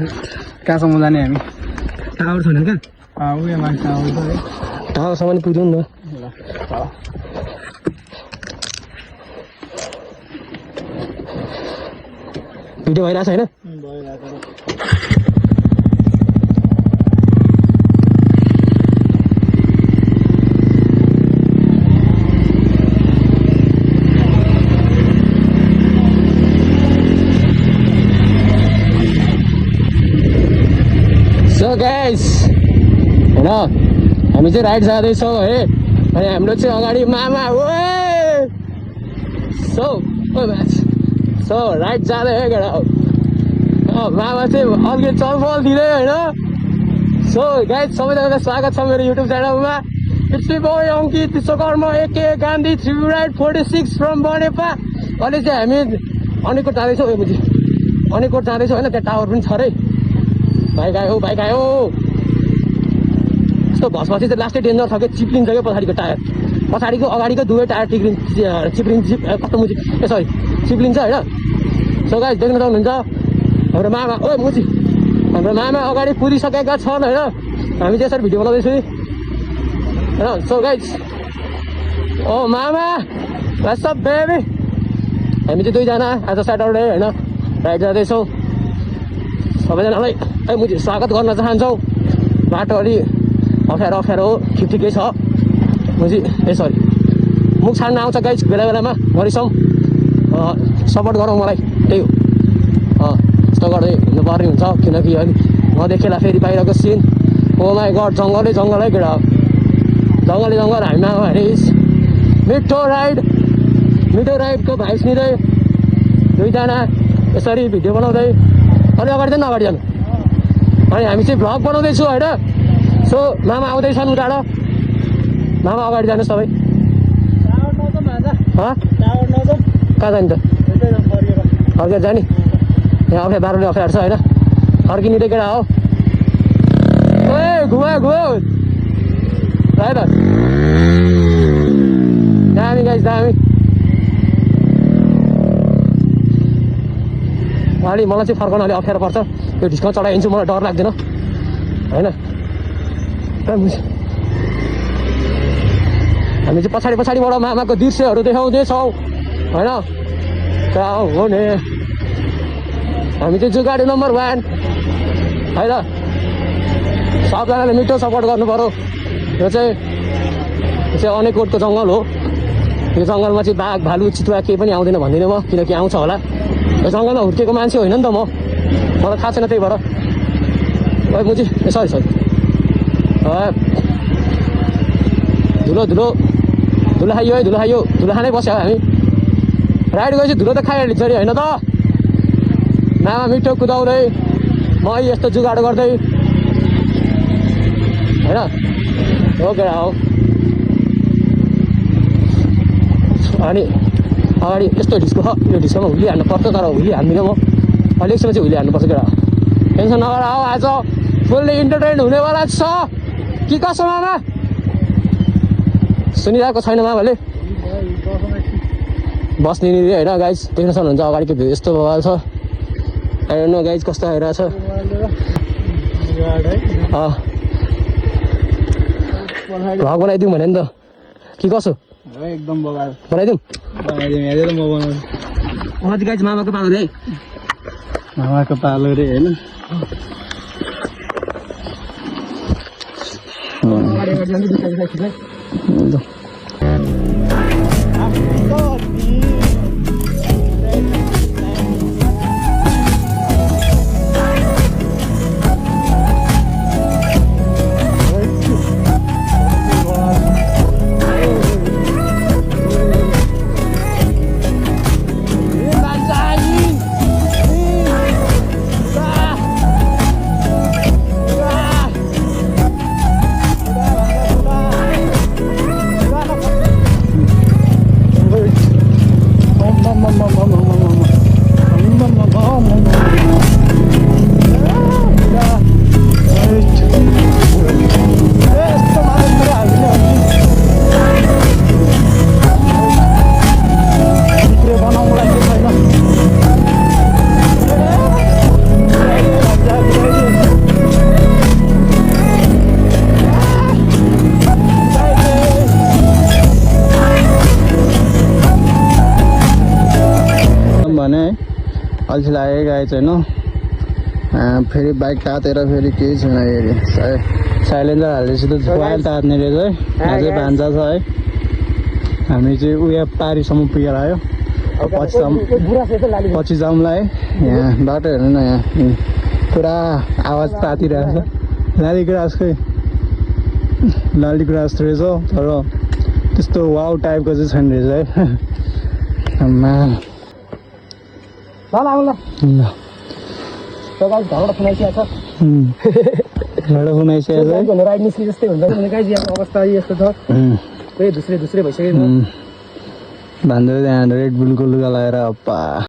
कहाँसम्म जाने हामी? टावर छैन क्या? उयो मान्छे आउँछ है। टावरसम्म नि पुग्यौँ न। भिडियो भइरहेको छ होइन? सो गाइस होइन हामी चाहिँ राइड जाँदैछौँ है अनि हाम्रो चाहिँ अगाडि मामा सो राइड जाँदै है केटा मामा चाहिँ अर्कै चलफल दिँदै होइन सो गाइस सबैजनालाई स्वागत छ मेरो युट्युब च्यानलमा it's me boy Ankit Vishwakarma AK Gandhi 3 ride 46 from Banepa अहिले चाहिँ हामी अनिकोट जाँदैछौँ अनिकोट जाँदैछौँ होइन त्यहाँ टावर पनि छ अरे बाइक आयो यस्तो भसपछि चाहिँ लास्टै डेन्जर छ कि चिप्लिन्छ क्या पछाडिको टायर पछाडिको अगाडिको दुवै टायर चिप्लिन्छ होइन सो गाइस देख्न सक्नुहुन्छ हाम्रो मामा मुची हाम्रो मामा अगाडि कुदिसकेका छन् होइन हामी चाहिँ यसरी भिडियो बनाउँदैछु होइन सो गाइस ओ मामा सब बेबी हामी चाहिँ दुईजना आज स्याटरडे होइन राइड जाँदैछौँ सबैजनालाई मुझे स्वागत गर्न चाहन्छौँ बाटो अलि अप्ठ्यारो हो ठिकै छ मुझी सरी मुख छाड्न आउँछ गाइस बेला बेलामा गरिसौँ सपोर्ट गरौँ मलाई त्यही हो यस्तो गर्दै हुनुपर्ने हुन्छ किनकि अलि नदेखेला फेरि बाहिरको सिन ओ माई गड जङ्गलै है केटा जङ्गल हामीमा हेरिस मिठो राइडको भाइस लिँदै दुईजना यसरी भिडियो बनाउँदै अनि अगाडि चाहिँ अगाडि जानु अनि हामी चाहिँ भ्लग बनाउँदैछु होइन सो मामा आउँदैछन् उताबाट मामा अगाडि जानुहोस् तपाईँ कहाँ जाने त फर्केर जाने यहाँ बाह्रले अप्ठ्यारो छ होइन फर्किने त केटा हो ए घुमा है त दामी गाइस दामी अलि मलाई चाहिँ फर्काउन अलिक अप्ठ्यारो पर्छ त्यो ढिस्काउन चढाइदिन्छु मलाई डर लाग्दैन होइन हामी चाहिँ पछाडिबाट मामाको दृश्यहरू देखाउँदैछौँ होइन कहाँ हो नि हामी चाहिँ जुगाडी नम्बर 1 है त सबजनाले मिठो सपोर्ट गर्नु पऱ्यो यो चाहिँ अनेकोटको जङ्गल हो यो जङ्गलमा चाहिँ बाघ भालु चितुवा केही पनि आउँदैन भन्दिनँ म किनकि आउँछ होला यो जङ्गलमा हुर्केको मान्छे होइन नि त मलाई थाहा छैन त्यही भएर मुजी सरी धुलो खाइयो है धुलो खानै बस्यो हामी राइड गएपछि धुलो त खाइहाल्छ अरे होइन त मामा मिठो कुदाउँदै म यस्तो जुगाड गर्दै होइन हो केटा हो अनि अगाडि यस्तो ढिस्को छ यो ढिस्कोमा हुली हान्नु पर्छ तर हुली हान्दिनँ म अलिकसम्म चाहिँ हुली हान्नुपर्छ केटा टेन्सन नगर हो आज फुल्ली इन्टरटेन हुनेवाला छ कि कसो मामा सुनिरहेको छैन मामाले बस्ने नि होइन गाइज देख्न सक्नुहुन्छ अगाडिको भ्यू यस्तो भइहाल्छ हेर्नु गाइज कस्तो आइरहेछ भ्लग बनाइदिउँ भने नि त कि कसो एकदम बनाइदिउँ हेरेर म बनाउँछु अझ गाइज मामाको पालो रे मामाको पालो रे होइन अल्छी लागेको आएछ होइन फेरि बाइक तातेर फेरि केही छैन हेरि साइलेन्सर हालेपछि त मोबाइल तात्ने रहेछ है अझै भान्जा छ है हामी चाहिँ उयो पारीसम्म पुगेर आयो पछि जाउँला है यहाँ बाटो हेर्नु न यहाँ पुरा आवाज तातिरहेको छ लाली गुराँसकै लाली गुराँस रहेछ तर त्यस्तो वाउ टाइपको चाहिँ छैन रहेछ है आम्मा ल सो गाइस घरबाट फुनाइसकेको छ घरबाट फुनाइसकेको छ है राइड निस्के जस्तै हुन्छ नि गाइस यहाँको अवस्था यस्तो छ दुस्रे भइसकेको भन्दै त्यहाँ रेड बुलको लुगा लगाएर अप्पा